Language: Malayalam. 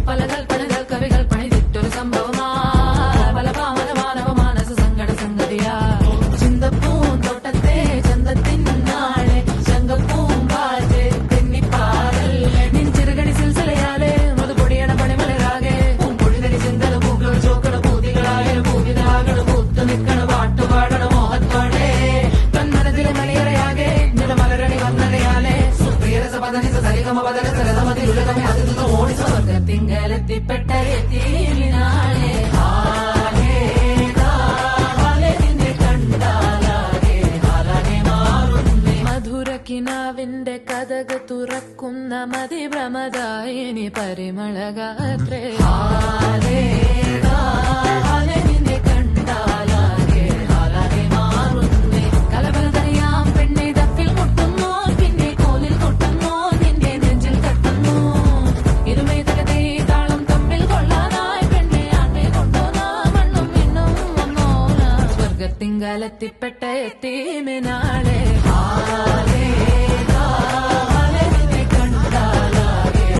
പല കൽപ്പനകൾ കവികൾ പണിതിട്ടൊരു സംഭവമാ പല പാമന മാനവ മാനസ സങ്കട സംഗതിയാ ചിന്തപ്പൂന്തോട്ടത്തെ ചന്തത്തിനാളെ ശങ്കപ്പൂമ്പാറ്റ് തെന്നിപ്പാറല്ലേ നിൻ ചെറുകടി സിൽസിലയാലെ മധുപൊടിയണ പണിമലരാകെ പൂമ്പൊഴിതടി ചിന്തല പൂക്കൾ ചോക്കട പൂതികളായ പൂവിതാകട പൂത്തു നിൽക്കണ പാട്ടുപാടണ മോഹത്തോടെ തന്മനത്തിലെ മണിയറയാകെ നിലമലരണി വന്നടയാലെ സുപ്രിയരസ പദനിസ സരിഗമ പദന സരതമതിലുലകമേ അതിഥ ഓടിച്ച സ്വർഗത്തിങ്കലെത്തിപ്പെട്ട എത്തിനാളെ മധുരക്കിനാവിന്റെ കഥക് തുറക്കുന്ന മതിഭ്രമദായിനി പരിമളഗാത്രേ നിന്നെ കണ്ടാലാകെ ഹാലാകെ മാറുന്നേ കലബലതറിയാം പെണ്ണെ തപ്പിൽ മുട്ടുന്നു പിന്നെ കോലിൽ കൊട്ടുന്നു നിന്റെ നെഞ്ചിൽ തട്ടുന്നു ഇരുമേ തകതേ താളം തമ്മിൽ കൊള്ളാനായി പെണ്ണെ ആണ്ണെ കൊണ്ടോനാ മണ്ണും മിണ്ണും വന്നോനാ സ്വർഗത്തിങ്കലെത്തിപ്പെട്ട എത്തീമിനാളെ